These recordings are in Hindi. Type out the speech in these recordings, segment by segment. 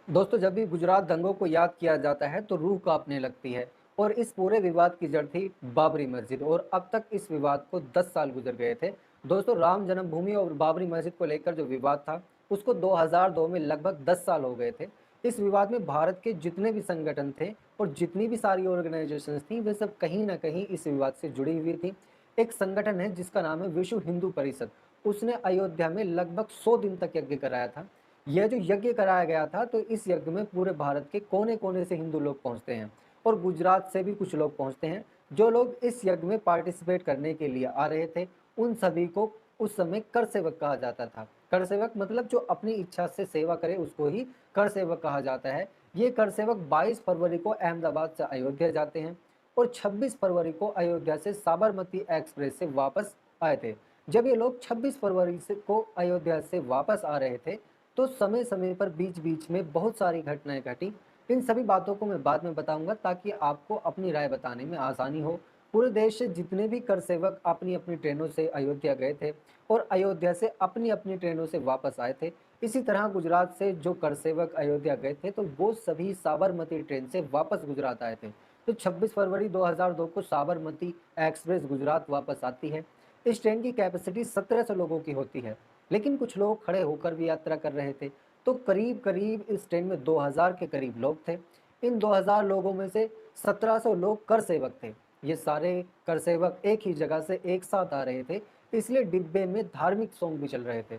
दोस्तों, जब भी गुजरात दंगों को याद किया जाता है तो रूह कांपने लगती है। और इस पूरे विवाद की जड़ थी बाबरी मस्जिद, और अब तक इस विवाद को 10 साल गुजर गए थे। दोस्तों, राम जन्मभूमि और बाबरी मस्जिद को लेकर जो विवाद था उसको 2002 में लगभग 10 साल हो गए थे। इस विवाद में भारत के जितने भी संगठन थे और जितनी भी सारी ऑर्गेनाइजेशंस थी, वे सब कहीं ना कहीं इस विवाद से जुड़ी हुई थी। एक संगठन है जिसका नाम है विश्व हिंदू परिषद। उसने अयोध्या में लगभग 100 दिन तक यज्ञ कराया था। यह जो यज्ञ कराया गया था, तो इस यज्ञ में पूरे भारत के कोने कोने से हिंदू लोग पहुंचते हैं और गुजरात से भी कुछ लोग पहुंचते हैं। जो लोग इस यज्ञ में पार्टिसिपेट करने के लिए आ रहे थे, उन सभी को उस समय कर सेवक कहा जाता था। कर सेवक मतलब जो अपनी इच्छा से सेवा करे उसको ही कर सेवक कहा जाता है। ये कर सेवक 22 फरवरी को अहमदाबाद से अयोध्या जाते हैं और 26 फरवरी को अयोध्या से साबरमती एक्सप्रेस से वापस आए थे। जब ये लोग 26 फरवरी से को अयोध्या से वापस आ रहे थे, तो समय समय पर बीच बीच में बहुत सारी घटनाएं घटी। इन सभी बातों को मैं बाद में बताऊंगा ताकि आपको अपनी राय बताने में आसानी हो। पूरे देश से जितने भी कर सेवक अपनी अपनी ट्रेनों से अयोध्या गए थे और अयोध्या से अपनी अपनी ट्रेनों से वापस आए थे, इसी तरह गुजरात से जो कर सेवक अयोध्या गए थे तो वो सभी साबरमती ट्रेन से वापस गुजरात आए थे। तो 26 फरवरी 2002 को साबरमती एक्सप्रेस गुजरात वापस आती है। इस ट्रेन की कैपेसिटी 1700 लोगों की होती है, लेकिन कुछ लोग खड़े होकर भी यात्रा कर रहे थे। तो करीब करीब इस ट्रेन में 2000 के करीब लोग थे। इन 2000 लोगों में से 1700 लोग कर सेवक थे। ये सारे कर सेवक एक ही जगह से एक साथ आ रहे थे, इसलिए डिब्बे में धार्मिक सॉन्ग भी चल रहे थे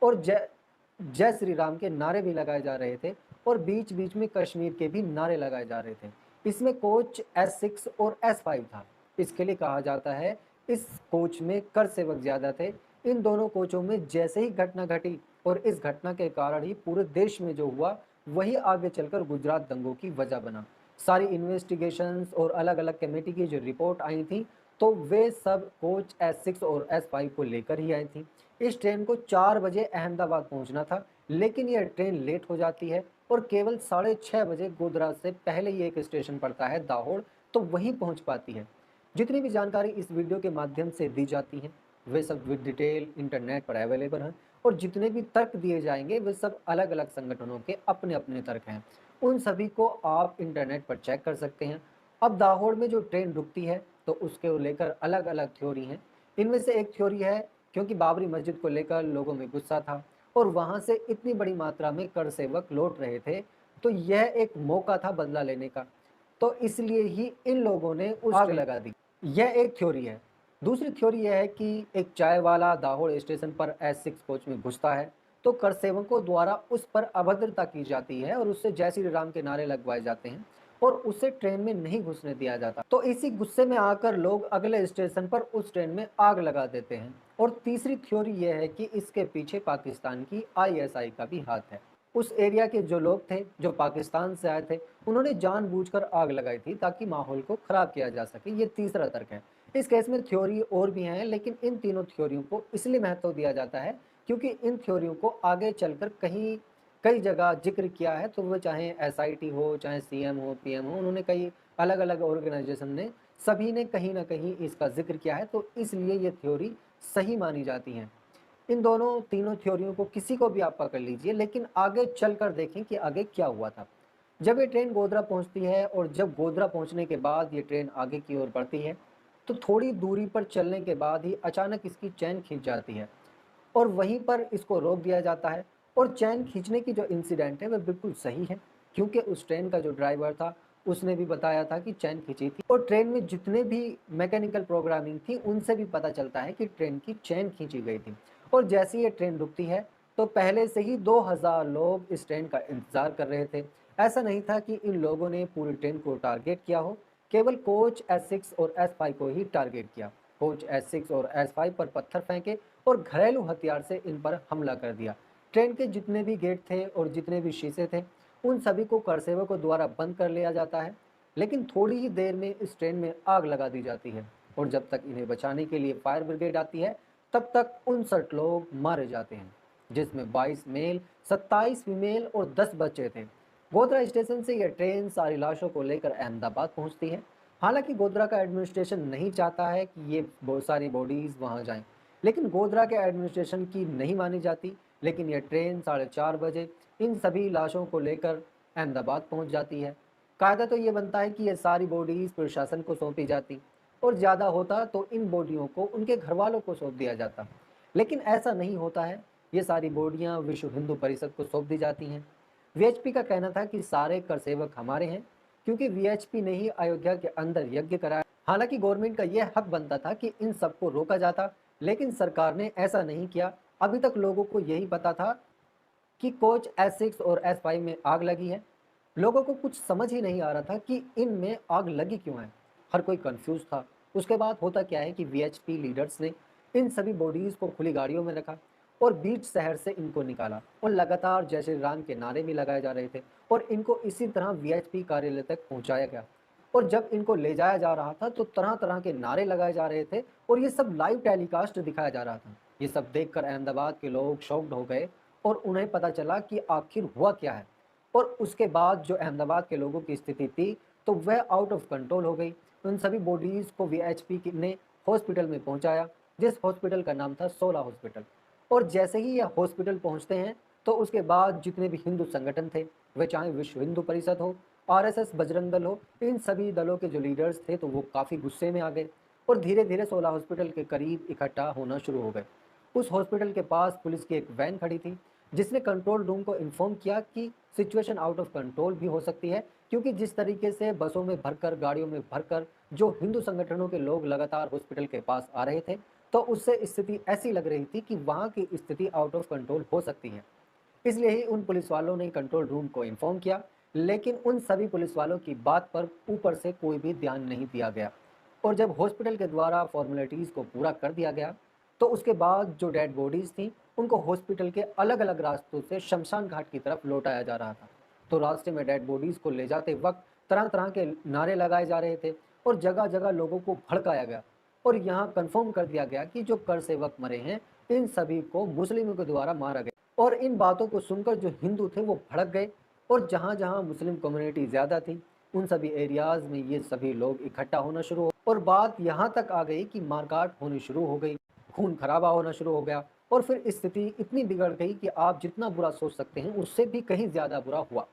और जय जय श्री राम के नारे भी लगाए जा रहे थे और बीच बीच में कश्मीर के भी नारे लगाए जा रहे थे। इसमें कोच S6 और S5 था। इसके लिए कहा जाता है, इस कोच में कर सेवक ज्यादा थे। इन दोनों कोचों में जैसे ही घटना घटी और इस घटना के कारण ही पूरे देश में जो हुआ वही आगे चलकर गुजरात दंगों की वजह बना। सारी इन्वेस्टिगेशंस और अलग अलग कमेटी की जो रिपोर्ट आई थी, तो वे सब कोच S6 और S5 को लेकर ही आई थी। इस ट्रेन को 4 बजे अहमदाबाद पहुंचना था, लेकिन यह ट्रेन लेट हो जाती है और केवल 6:30 बजे गोधरा से पहले ही एक स्टेशन पड़ता है दाहोद, तो वहीं पहुंच पाती है। जितनी भी जानकारी इस वीडियो के माध्यम से दी जाती है वे सब विद डिटेल इंटरनेट पर अवेलेबल हैं, और जितने भी तर्क दिए जाएंगे वे सब अलग अलग संगठनों के अपने अपने तर्क हैं। उन सभी को आप इंटरनेट पर चेक कर सकते हैं। अब दाहोद में जो ट्रेन रुकती है तो उसके लेकर अलग अलग थ्योरी हैं। इनमें से एक थ्योरी है, क्योंकि बाबरी मस्जिद को लेकर लोगों में गुस्सा था और वहां से इतनी बड़ी मात्रा में कर सेवक लौट रहे थे, तो यह एक मौका था बदला लेने का। तो इसलिए ही इन लोगों ने उस आग लगा दी। यह एक थ्योरी है। दूसरी थ्योरी यह है कि एक चाय वाला दाहोद स्टेशन पर S6 कोच में घुसता है, तो कर सेवकों द्वारा उस पर अभद्रता की जाती है और उससे जय श्री राम के नारे लगवाए जाते हैं और उसे ट्रेन में नहीं घुसने दिया जाता। तो इसी गुस्से में आकर लोग अगले स्टेशन पर उस ट्रेन में आग लगा देते हैं। और तीसरी थ्योरी यह है कि इसके पीछे पाकिस्तान की ISI का भी हाथ है। उस एरिया के जो लोग थे जो पाकिस्तान से आए थे, उन्होंने जानबूझकर आग लगाई थी ताकि माहौल को खराब किया जा सके। ये तीसरा तर्क है। इस केस में थ्योरी और भी हैं, लेकिन इन तीनों थ्योरियों को इसलिए महत्व दिया जाता है क्योंकि इन थ्योरियों को आगे चलकर कहीं कई जगह जिक्र किया है। तो वो चाहे SIT हो, चाहे CM हो, PM हो, उन्होंने कई अलग अलग ऑर्गेनाइजेशन ने सभी ने कहीं ना कहीं इसका जिक्र किया है, तो इसलिए ये थ्योरी सही मानी जाती हैं। इन दोनों तीनों थ्योरियों को किसी को भी आप पकड़ लीजिए, लेकिन आगे चलकर देखें कि आगे क्या हुआ था। जब ये ट्रेन गोधरा पहुंचती है और जब गोधरा पहुंचने के बाद ये ट्रेन आगे की ओर बढ़ती है, तो थोड़ी दूरी पर चलने के बाद ही अचानक इसकी चैन खींच जाती है और वहीं पर इसको रोक दिया जाता है। और चैन खींचने की जो इंसिडेंट है वह बिल्कुल सही है, क्योंकि उस ट्रेन का जो ड्राइवर था उसने भी बताया था कि चैन खींची थी, और ट्रेन में जितने भी मैकेनिकल प्रोग्रामिंग थी उनसे भी पता चलता है कि ट्रेन की चैन खींची गई थी। और जैसे ये ट्रेन रुकती है, तो पहले से ही 2000 लोग इस ट्रेन का इंतजार कर रहे थे। ऐसा नहीं था कि इन लोगों ने पूरी ट्रेन को टारगेट किया हो, केवल कोच S6 और S5 को ही टारगेट किया। कोच S6 और S5 पर पत्थर फेंके और घरेलू हथियार से इन पर हमला कर दिया। ट्रेन के जितने भी गेट थे और जितने भी शीशे थे, उन सभी को करसेवकों द्वारा बंद कर लिया जाता है। लेकिन थोड़ी ही देर में इस ट्रेन में आग लगा दी जाती है और जब तक इन्हें बचाने के लिए फायर ब्रिगेड आती है, तब तक 59 लोग मारे जाते हैं, जिसमें 22 मेल, 27 फीमेल और 10 बच्चे थे। गोधरा स्टेशन से यह ट्रेन सारी लाशों को लेकर अहमदाबाद पहुंचती है। हालांकि गोधरा का एडमिनिस्ट्रेशन नहीं चाहता है कि ये बहुत सारी बॉडीज वहां जाएं, लेकिन गोधरा के एडमिनिस्ट्रेशन की नहीं मानी जाती। लेकिन यह ट्रेन 4:30 बजे इन सभी लाशों को लेकर अहमदाबाद पहुंच जाती है। कायदा तो ये बनता है कि ये सारी बॉडीज प्रशासन को सौंपी जाती और ज़्यादा होता तो इन बॉडियों को उनके घर वालों को सौंप दिया जाता, लेकिन ऐसा नहीं होता है। ये सारी बॉडियां विश्व हिंदू परिषद को सौंप दी जाती हैं। वीएचपी का कहना था कि सारे कर सेवक हमारे हैं, क्योंकि वीएचपी ने ही अयोध्या के अंदर यज्ञ कराया। हालांकि गवर्नमेंट का यह हक बनता था कि इन सबको रोका जाता, लेकिन सरकार ने ऐसा नहीं किया। अभी तक लोगों को यही पता था कि कोच S6 और S5 में आग लगी है। लोगों को कुछ समझ ही नहीं आ रहा था कि इनमें आग लगी क्यों है। हर कोई कंफ्यूज था। उसके बाद होता क्या है कि वीएचपी लीडर्स ने इन सभी बॉडीज को खुली गाड़ियों में रखा और बीच शहर से इनको निकाला और लगातार जय श्री राम के नारे भी लगाए जा रहे थे और इनको इसी तरह वीएचपी कार्यालय तक पहुंचाया गया। और जब इनको ले जाया जा रहा था तो तरह तरह के नारे लगाए जा रहे थे और ये सब लाइव टेलीकास्ट दिखाया जा रहा था। ये सब देखकर अहमदाबाद के लोग शॉक्ड हो गए और उन्हें पता चला कि आखिर हुआ क्या है। और उसके बाद जो अहमदाबाद के लोगों की स्थिति थी तो वह आउट ऑफ कंट्रोल हो गई। उन सभी बॉडीज़ को वीएचपी ने हॉस्पिटल में पहुंचाया, जिस हॉस्पिटल का नाम था सोला हॉस्पिटल। और जैसे ही यह हॉस्पिटल पहुंचते हैं तो उसके बाद जितने भी हिंदू संगठन थे, वे चाहे विश्व हिंदू परिषद हो, आरएसएस, बजरंग दल हो, इन सभी दलों के जो लीडर्स थे तो वो काफ़ी गुस्से में आ गए और धीरे धीरे सोला हॉस्पिटल के करीब इकट्ठा होना शुरू हो गए। उस हॉस्पिटल के पास पुलिस की एक वैन खड़ी थी, जिसने कंट्रोल रूम को इन्फॉर्म किया कि सिचुएशन आउट ऑफ कंट्रोल भी हो सकती है, क्योंकि जिस तरीके से बसों में भरकर, गाड़ियों में भरकर जो हिंदू संगठनों के लोग लगातार हॉस्पिटल के पास आ रहे थे, तो उससे स्थिति ऐसी लग रही थी कि वहाँ की स्थिति आउट ऑफ कंट्रोल हो सकती है। इसलिए ही उन पुलिस वालों ने कंट्रोल रूम को इन्फॉर्म किया, लेकिन उन सभी पुलिस वालों की बात पर ऊपर से कोई भी ध्यान नहीं दिया गया। और जब हॉस्पिटल के द्वारा फॉर्मेलिटीज़ को पूरा कर दिया गया तो उसके बाद जो डेड बॉडीज़ थी उनको हॉस्पिटल के अलग अलग रास्तों से शमशान घाट की तरफ लौटाया जा रहा था। तो रास्ते में डेड बॉडीज़ को ले जाते वक्त तरह तरह के नारे लगाए जा रहे थे और जगह जगह लोगों को भड़काया गया। और यहाँ कन्फर्म कर दिया गया कि जो कर सेवक मरे हैं इन सभी को मुस्लिमों के द्वारा मारा गया। और इन बातों को सुनकर जो हिंदू थे वो भड़क गए और जहाँ जहाँ मुस्लिम कम्युनिटी ज़्यादा थी उन सभी एरियाज़ में ये सभी लोग इकट्ठा होना शुरू हो और बात यहाँ तक आ गई कि मारकाट होनी शुरू हो गई, खून खराबा होना शुरू हो गया। और फिर स्थिति इतनी बिगड़ गई कि आप जितना बुरा सोच सकते हैं उससे भी कहीं ज़्यादा बुरा हुआ।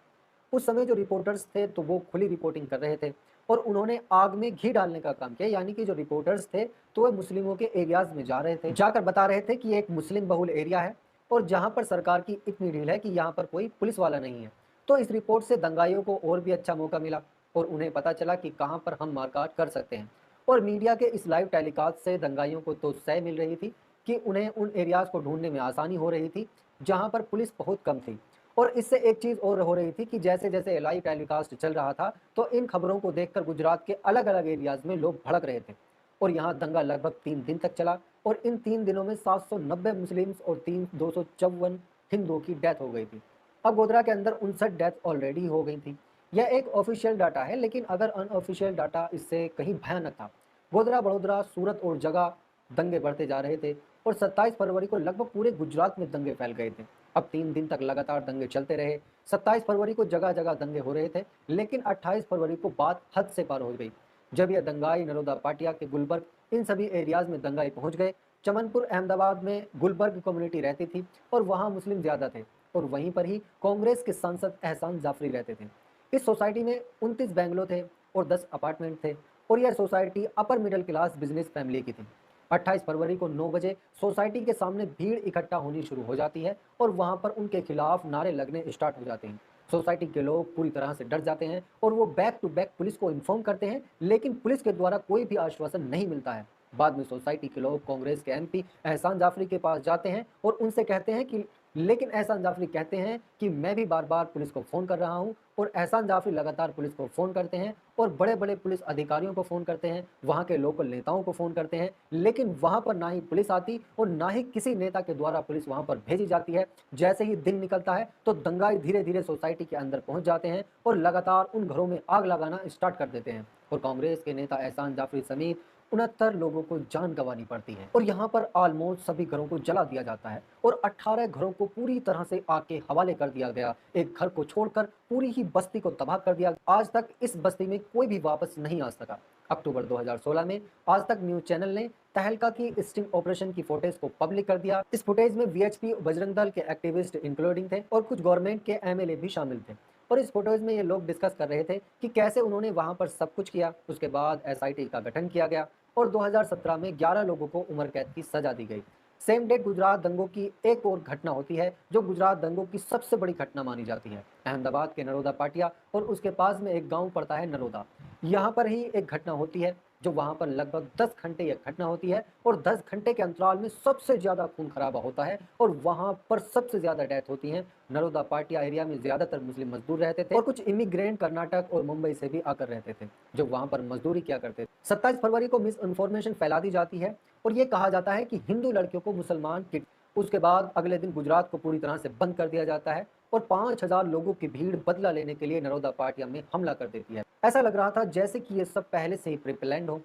उस समय जो रिपोर्टर्स थे तो वो खुली रिपोर्टिंग कर रहे थे और उन्होंने आग में घी डालने का काम किया, यानी कि जो रिपोर्टर्स थे तो वह मुस्लिमों के एरियाज में जा रहे थे, जाकर बता रहे थे कि ये एक मुस्लिम बहुल एरिया है और जहाँ पर सरकार की इतनी ढील है कि यहाँ पर कोई पुलिस वाला नहीं है। तो इस रिपोर्ट से दंगाइयों को और भी अच्छा मौका मिला और उन्हें पता चला कि कहाँ पर हम मारकाट कर सकते हैं। और मीडिया के इस लाइव टेलीकास्ट से दंगाइयों को तो सह मिल रही थी कि उन्हें उन एरियाज़ को ढूंढने में आसानी हो रही थी जहां पर पुलिस बहुत कम थी। और इससे एक चीज़ और हो रही थी कि जैसे जैसे लाइव टेलीकास्ट चल रहा था तो इन खबरों को देखकर गुजरात के अलग अलग एरियाज़ में लोग भड़क रहे थे और यहाँ दंगा लगभग 3 दिन तक चला और इन 3 दिनों में 790 मुस्लिम्स और 254 हिंदुओं की डेथ हो गई थी। अब गोधरा के अंदर 59 डेथ ऑलरेडी हो गई थी। यह एक ऑफिशियल डाटा है, लेकिन अगर अनऑफिशियल डाटा इससे कहीं भयानक था। गोधरा, बड़ोदरा, सूरत और जगह दंगे बढ़ते जा रहे थे और 27 फरवरी को लगभग पूरे गुजरात में दंगे फैल गए थे। अब 3 दिन तक लगातार दंगे चलते रहे। 27 फरवरी को जगह जगह दंगे हो रहे थे, लेकिन 28 फरवरी को बात हद से पार हो गई जब यह दंगाई नरोदा पाटिया के गुलबर्ग, इन सभी एरियाज में दंगाई पहुंच गए। चमनपुर, अहमदाबाद में गुलबर्ग कम्युनिटी रहती थी और वहाँ मुस्लिम ज़्यादा थे और वहीं पर ही कांग्रेस के सांसद एहसान जाफरी रहते थे। इस सोसाइटी में 29 बैंगलो थे और 10 अपार्टमेंट थे और यह society upper middle class business family की थी। 28 फरवरी को 9 बजे सोसाइटी के सामने भीड़ इकट्ठा होनी शुरू हो जाती है और वहां पर उनके खिलाफ नारे लगने स्टार्ट हो जाते हैं। सोसाइटी के लोग पूरी तरह से डर जाते हैं और वो बैक टू बैक पुलिस को इन्फॉर्म करते हैं, लेकिन पुलिस के द्वारा कोई भी आश्वासन नहीं मिलता है। बाद में सोसाइटी के लोग कांग्रेस के एमपी एहसान जाफरी के पास जाते हैं और उनसे कहते हैं कि, लेकिन एहसान जाफरी कहते हैं कि मैं भी बार बार पुलिस को फ़ोन कर रहा हूं। और एहसान जाफरी लगातार पुलिस को फ़ोन करते हैं और बड़े बड़े पुलिस अधिकारियों को फ़ोन करते हैं, वहाँ के लोकल नेताओं को फ़ोन करते हैं, लेकिन वहाँ पर ना ही पुलिस आती और ना ही किसी नेता के द्वारा पुलिस वहाँ पर भेजी जाती है। जैसे ही दिन निकलता है तो दंगाई धीरे धीरे सोसाइटी के अंदर पहुँच जाते हैं और लगातार उन घरों में आग लगाना स्टार्ट कर देते हैं और कांग्रेस के नेता एहसान जाफरी समेत 69 लोगों को जान गंवानी पड़ती है और यहाँ पर ऑलमोस्ट सभी घरों को जला दिया जाता है और 18 घरों को पूरी तरह से आग के हवाले कर दिया गया। एक घर को छोड़कर पूरी ही बस्ती को तबाह कर दिया। आज तक इस बस्ती में कोई भी वापस नहीं आ सका। अक्टूबर 2016 में आज तक न्यूज चैनल ने तहलका की स्टिंग ऑपरेशन की फुटेज को पब्लिक कर दिया। इस फुटेज में वीएचपी बजरंग दल के एक्टिविस्ट इंक्लूडिंग थे और कुछ गवर्नमेंट के एमएलए भी शामिल थे। और इस फुटेज में ये लोग डिस्कस कर रहे थे कि कैसे उन्होंने वहां पर सब कुछ किया। उसके बाद एसआईटी का गठन किया गया और 2017 में 11 लोगों को उम्र कैद की सजा दी गई। सेम डेट गुजरात दंगों की एक और घटना होती है जो गुजरात दंगों की सबसे बड़ी घटना मानी जाती है। अहमदाबाद के नरोदा पाटिया और उसके पास में एक गांव पड़ता है नरोदा। यहाँ पर ही एक घटना होती है जो वहां पर लगभग 10 घंटे यह घटना होती है और 10 घंटे के अंतराल में सबसे ज्यादा खून खराबा होता है और वहां पर सबसे ज्यादा डेथ होती है। नरोदा पाटिया एरिया में ज्यादातर मुस्लिम मजदूर रहते थे और कुछ इमिग्रेंट कर्नाटक और मुंबई से भी आकर रहते थे जो वहां पर मजदूरी किया करते थे। 27 फरवरी को मिस इन्फॉर्मेशन फैला दी जाती है और ये कहा जाता है कि हिंदू लड़कियों को मुसलमान किट। उसके बाद अगले दिन गुजरात को पूरी तरह से बंद कर दिया जाता है और 5,000 लोगों की भीड़ बदला लेने के लिए नरोदा पाटिया में हमला कर देती है। ऐसा लग रहा था जैसे कि ये सब पहले से ही प्रिप्लान्ड हो।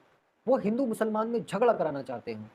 वो हिंदू मुसलमान में झगड़ा कराना चाहते हैं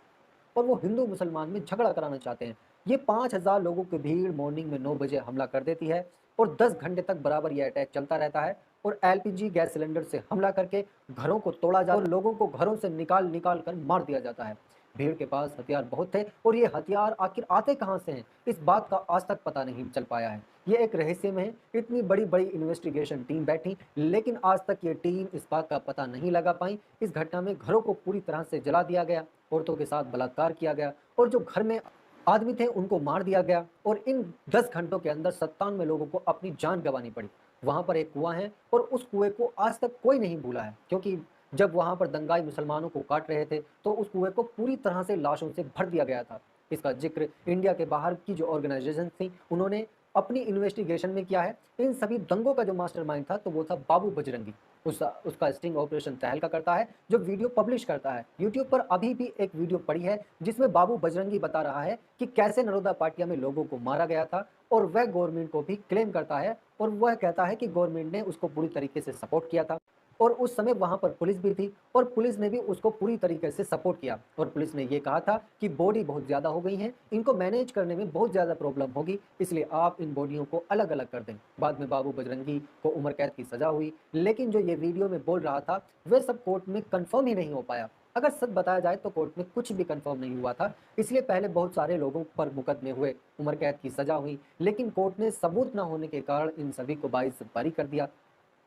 और वो हिंदू मुसलमान में झगड़ा कराना चाहते हैं। ये 5,000 लोगों की भीड़ मॉर्निंग में 9 बजे हमला कर देती है और 10 घंटे तक बराबर ये अटैक चलता रहता है और एलपीजी गैस सिलेंडर से हमला करके घरों को तोड़ा जाता है और लोगों को घरों से निकाल निकाल कर मार दिया जाता है। भीड़ के पास हथियार बहुत थे और ये हथियार आखिर आते कहाँ से हैं, इस बात का आज तक पता नहीं चल पाया है। ये एक रहस्य में है। इतनी बड़ी बड़ी इन्वेस्टिगेशन टीम बैठी लेकिन आज तक ये टीम इस बात का पता नहीं लगा पाई। इस घटना में घरों को पूरी तरह से जला दिया गया, औरतों के साथ बलात्कार किया गया और जो घर में आदमी थे उनको मार दिया गया और इन 10 घंटों के अंदर 97 लोगों को अपनी जान गंवानी पड़ी। वहां पर एक कुआं है और उस कुएं को आज तक कोई नहीं भूला है क्योंकि जब वहां पर दंगाई मुसलमानों को काट रहे थे तो उस कुएं को पूरी तरह से लाशों से भर दिया गया था। इसका जिक्र इंडिया के बाहर की जो ऑर्गेनाइजेशन थी उन्होंने अपनी इन्वेस्टिगेशन में किया है। इन सभी दंगों का जो मास्टरमाइंड था तो वो था बाबू बजरंगी। उसका स्टिंग ऑपरेशन तहलका करता है जो वीडियो पब्लिश करता है। यूट्यूब पर अभी भी एक वीडियो पड़ी है जिसमें बाबू बजरंगी बता रहा है कि कैसे नरोदा पाटिया में लोगों को मारा गया था और वह गवर्नमेंट को भी क्लेम करता है और वह कहता है कि गवर्नमेंट ने उसको पूरी तरीके से सपोर्ट किया था और उस समय वहां पर पुलिस भी थी और पुलिस ने भी उसको पूरी तरीके से सपोर्ट किया और पुलिस ने ये कहा था कि बॉडी बहुत ज़्यादा हो गई है, इनको मैनेज करने में बहुत ज़्यादा प्रॉब्लम होगी, इसलिए आप इन बॉडियों को अलग अलग कर दें। बाद में बाबू बजरंगी को उम्र कैद की सजा हुई लेकिन जो ये वीडियो में बोल रहा था वह सब कोर्ट में कन्फर्म ही नहीं हो पाया। अगर सच बताया जाए तो कोर्ट में कुछ भी कंफर्म नहीं हुआ था, इसलिए पहले बहुत सारे लोगों पर मुकदमे हुए, उम्र कैद की सजा हुई लेकिन कोर्ट ने सबूत न होने के कारण इन सभी को 22 बरी कर दिया।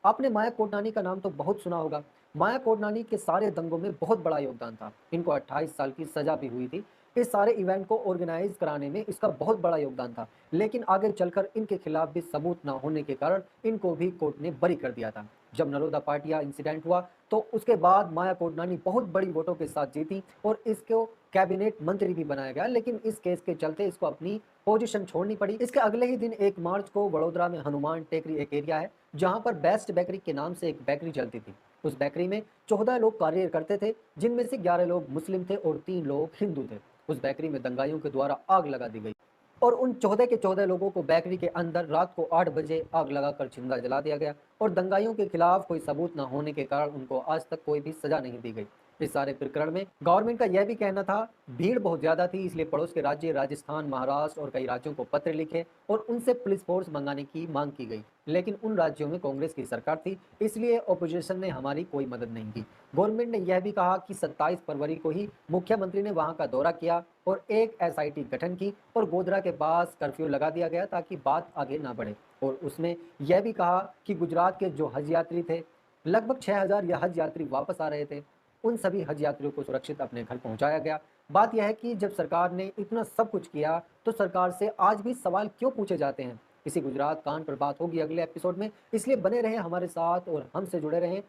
आपने माया कोडनानी का नाम तो बहुत सुना होगा। माया कोडनानी के सारे दंगों में बहुत बड़ा योगदान था। इनको 28 साल की सजा भी हुई थी। इस सारे इवेंट को ऑर्गेनाइज कराने में इसका बहुत बड़ा योगदान था लेकिन आगे चलकर इनके खिलाफ भी सबूत न होने के कारण इनको भी कोर्ट ने बरी कर दिया था। जब नरोदा पाटिया इंसिडेंट हुआ तो उसके बाद माया कोडनानी बहुत बड़ी वोटों के साथ जीती और इसको कैबिनेट मंत्री भी बनाया गया लेकिन इस केस के चलते इसको अपनी पोजीशन छोड़नी पड़ी। इसके अगले ही दिन 1 मार्च को वडोदरा में हनुमान टेकरी एक एरिया है जहां पर बेस्ट बेकरी के नाम से एक बेकरी चलती थी। उस बेकरी में 14 लोग कार्य करते थे जिनमें से 11 लोग मुस्लिम थे और 3 लोग हिंदू थे। उस बेकरी में दंगाइयों के द्वारा आग लगा दी गई और उन 14 के 14 लोगों को बेकरी के अंदर रात को 8 बजे आग लगाकर जिंदा जला दिया गया और दंगाइयों के खिलाफ कोई सबूत न होने के कारण उनको आज तक कोई भी सजा नहीं दी गई। इस सारे प्रकरण में गवर्नमेंट का यह भी कहना था भीड़ बहुत ज्यादा थी इसलिए पड़ोस के राज्य राजस्थान, महाराष्ट्र और कई राज्यों को पत्र लिखे और उनसे पुलिस फोर्स मंगाने की मांग की गई लेकिन उन राज्यों में कांग्रेस की सरकार थी इसलिए ऑपोजिशन ने हमारी कोई मदद नहीं की। गवर्नमेंट ने यह भी कहा कि 27 फरवरी को ही मुख्यमंत्री ने वहां का दौरा किया और एक एसआईटी गठन की और गोधरा के पास कर्फ्यू लगा दिया गया ताकि बात आगे ना बढ़े और उसमें यह भी कहा कि गुजरात के जो हज यात्री थे लगभग 6,000 या हज यात्री वापस आ रहे थे, उन सभी हज यात्रियों को सुरक्षित अपने घर पहुंचाया गया। बात यह है कि जब सरकार ने इतना सब कुछ किया तो सरकार से आज भी सवाल क्यों पूछे जाते हैं। इसी गुजरात कांड पर बात होगी अगले एपिसोड में, इसलिए बने रहें हमारे साथ और हमसे जुड़े रहें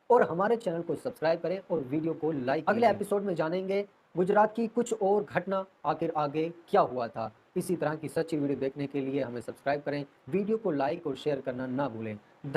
और हमारे चैनल को सब्सक्राइब करें और वीडियो को लाइक। अगले एपिसोड में जानेंगे गुजरात की कुछ और घटना, आखिर आगे क्या हुआ था। इसी तरह की सच्ची वीडियो देखने के लिए हमें सब्सक्राइब करें, वीडियो को लाइक और शेयर करना ना भूलें।